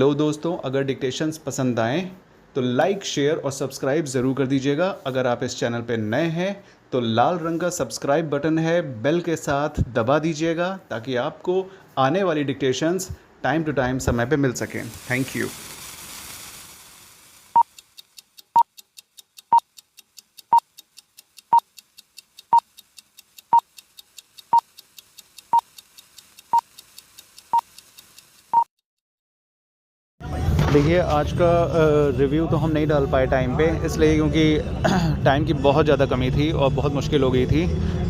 Hello दोस्तों, अगर dictations पसंद आएँ तो लाइक, शेयर और सब्सक्राइब ज़रूर कर दीजिएगा। अगर आप इस चैनल पे नए हैं तो लाल रंग का सब्सक्राइब बटन है, बेल के साथ दबा दीजिएगा ताकि आपको आने वाली डिक्टेशंस टाइम टू टाइम समय पे मिल सकें। Thank you. देखिए, आज का रिव्यू तो हम नहीं डाल पाए टाइम पे, इसलिए क्योंकि टाइम की बहुत ज़्यादा कमी थी और बहुत मुश्किल हो गई थी।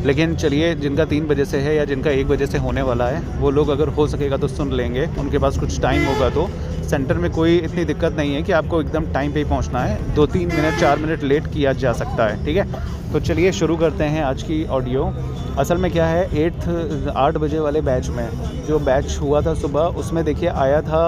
लेकिन चलिए, जिनका 3 बजे से है या जिनका 1 बजे से होने वाला है, वो लोग अगर हो सकेगा तो सुन लेंगे, उनके पास कुछ टाइम होगा तो। सेंटर में कोई इतनी दिक्कत नहीं है कि आपको एकदम टाइम पे ही पहुंचना है, 2-3 मिनट 4 मिनट लेट किया जा सकता है, ठीक है। तो चलिए शुरू करते हैं आज की ऑडियो। असल में क्या है, 8 बजे वाले बैच में जो बैच हुआ था सुबह, उसमें देखिए आया था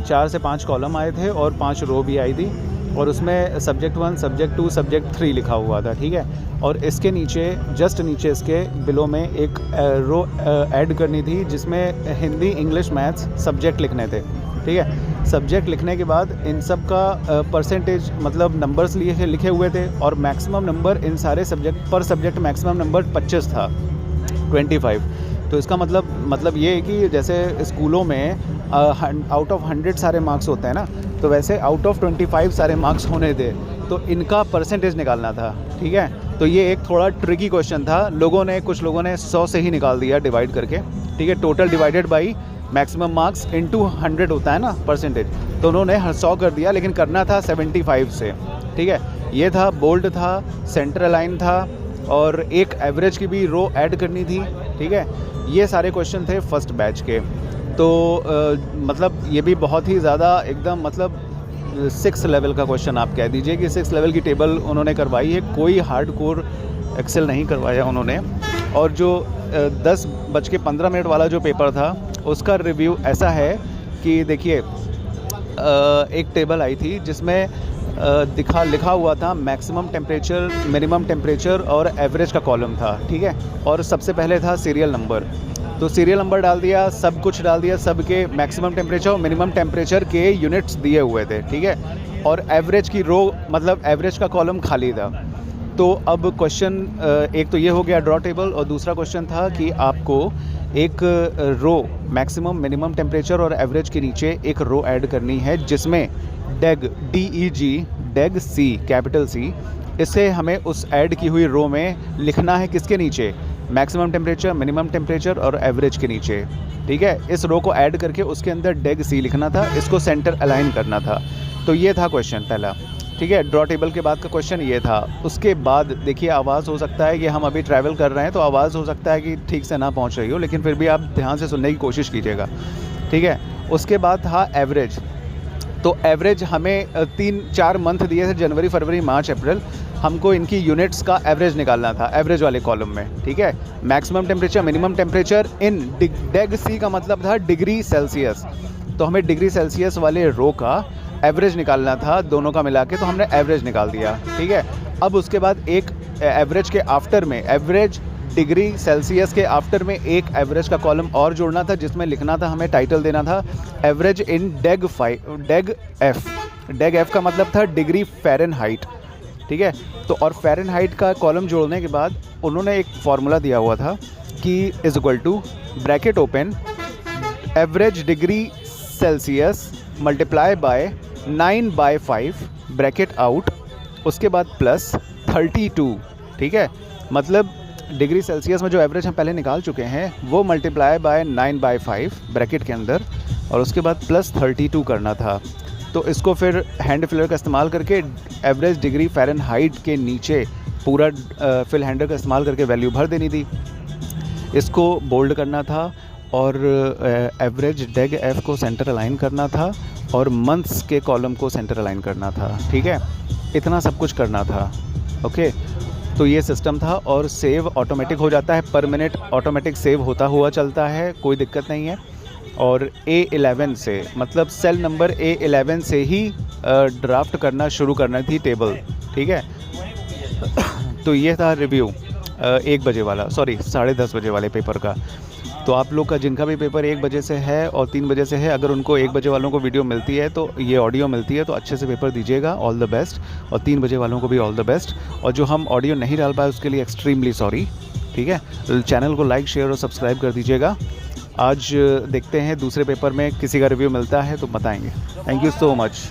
4 से 5 कॉलम आए थे और 5 रो भी आई थी, और उसमें सब्जेक्ट 1, सब्जेक्ट 2, सब्जेक्ट 3 लिखा हुआ था, ठीक है। और इसके नीचे, जस्ट नीचे इसके बिलो में एक रो ऐड करनी थी जिसमें हिंदी, इंग्लिश, मैथ्स सब्जेक्ट लिखने थे, ठीक है। सब्जेक्ट लिखने के बाद इन सब का परसेंटेज मतलब नंबर्स लिखे हुए थे, और मैक्सिमम नंबर इन सारे सब्जेक्ट पर सब्जेक्ट मैक्सिमम नंबर 25 था, 25। तो इसका मतलब ये है कि जैसे स्कूलों में आउट ऑफ 100 सारे मार्क्स होते हैं ना, तो वैसे आउट ऑफ 25 सारे मार्क्स होने थे, तो इनका परसेंटेज निकालना था, ठीक है। तो ये एक थोड़ा ट्रिकी क्वेश्चन था। कुछ लोगों ने 100 से ही निकाल दिया डिवाइड करके, ठीक है। Total divided by maximum marks into 100 होता है ना परसेंटेज, तो उन्होंने 100 कर दिया, लेकिन करना था 75 से, ठीक है। ये था, बोल्ड था, सेंटर अलाइन था, और एक एवरेज की भी रो ऐड करनी थी, ठीक है। ये सारे क्वेश्चन थे फर्स्ट बैच के। तो मतलब ये भी बहुत ही ज़्यादा एकदम मतलब 6 लेवल का क्वेश्चन आप कह दीजिए कि 6 लेवल की टेबल उन्होंने करवाई है, कोई हार्ड कोर एक्सेल नहीं करवाया उन्होंने। और जो 10:15 वाला जो पेपर था, उसका रिव्यू ऐसा है कि देखिए, एक टेबल आई थी जिसमें लिखा हुआ था मैक्सिमम टेम्परेचर, मिनिमम टेम्परेचर और एवरेज का कॉलम था, ठीक है। और सबसे पहले था सीरियल नंबर, तो सीरियल नंबर डाल दिया, सब कुछ डाल दिया, सब के मैक्सिमम टेम्परेचर और मिनिमम टेम्परेचर के यूनिट्स दिए हुए थे, ठीक है। और एवरेज की रो मतलब एवरेज का कॉलम खाली था। तो अब क्वेश्चन एक तो ये हो गया ड्रॉ टेबल, और दूसरा क्वेश्चन था कि आपको एक रो मैक्सिमम, मिनिमम टेम्परेचर और एवरेज के नीचे एक रो ऐड करनी है जिसमें डेग, DEG, डेग C, कैपिटल C, इसे हमें उस ऐड की हुई रो में लिखना है किसके नीचे, मैक्सिमम टेम्परेचर, मिनिमम टेम्परेचर और एवरेज के नीचे, ठीक है। इस रो को ऐड करके उसके अंदर डेग C लिखना था, इसको सेंटर अलाइन करना था। तो ये था क्वेश्चन पहला, ठीक है। ड्रॉ टेबल के बाद का क्वेश्चन ये था। उसके बाद देखिए, आवाज़ हो सकता है कि हम अभी ट्रैवल कर रहे हैं, तो आवाज़ हो सकता है कि ठीक से ना पहुंच रही हो, लेकिन फिर भी आप ध्यान से सुनने की कोशिश कीजिएगा, ठीक है। उसके बाद था एवरेज। तो एवरेज हमें 3-4 मंथ दिए थे, जनवरी, फरवरी, मार्च, अप्रैल। हमको इनकी यूनिट्स का एवरेज निकालना था एवरेज वाले कॉलम में, ठीक है। Maximum temperature, minimum temperature in डेग C का मतलब था डिग्री सेल्सियस, तो हमें डिग्री सेल्सियस वाले रो का एवरेज निकालना था, दोनों का मिला के, तो हमने एवरेज निकाल दिया, ठीक है। अब उसके बाद एक एवरेज के आफ्टर में, एवरेज डिग्री सेल्सियस के आफ्टर में एक एवरेज का कॉलम और जोड़ना था, जिसमें लिखना था, हमें टाइटल देना था एवरेज इन डेग F। डेग F का मतलब था डिग्री फ़ारेनहाइट, ठीक है। तो और फ़ारेनहाइट का कॉलम जोड़ने के बाद उन्होंने एक फार्मूला दिया हुआ था कि is equal to bracket open average degree Celsius multiply by 9/5 bracket out, उसके बाद प्लस 32, ठीक है। मतलब डिग्री सेल्सियस में जो एवरेज हम पहले निकाल चुके हैं वो मल्टीप्लाई बाय 9/5 ब्रैकेट के अंदर, और उसके बाद प्लस 32 करना था। तो इसको फिर हैंड फिलर का इस्तेमाल करके एवरेज डिग्री फ़ारेनहाइट के नीचे पूरा फिल हैंडर का इस्तेमाल करके वैल्यू भर देनी थी। इसको बोल्ड करना था, और एवरेज डेग F को सेंटर अलाइन करना था, और मंथ्स के कॉलम को सेंटर अलाइन करना था, ठीक है। इतना सब कुछ करना था, ओके। तो ये सिस्टम था, और सेव ऑटोमेटिक हो जाता है, पर मिनट ऑटोमेटिक सेव होता हुआ चलता है, कोई दिक्कत नहीं है। और A11 से मतलब सेल नंबर A11 से ही ड्राफ्ट करना शुरू करना थी टेबल, ठीक है। तो ये था रिव्यू 1 बजे वाला, सॉरी 10:30 बजे वाले पेपर का। तो आप लोग का जिनका भी पेपर 1 बजे से है और 3 बजे से है, अगर उनको 1 बजे वालों को वीडियो मिलती है तो ये ऑडियो मिलती है तो अच्छे से पेपर दीजिएगा, ऑल द बेस्ट। और 3 बजे वालों को भी ऑल द बेस्ट। और जो हम ऑडियो नहीं डाल पाए उसके लिए एक्सट्रीमली सॉरी, ठीक है। चैनल को लाइक, शेयर और सब्सक्राइब कर दीजिएगा। आज देखते हैं दूसरे पेपर में किसी का रिव्यू मिलता है तो बताएंगे। Thank you so much.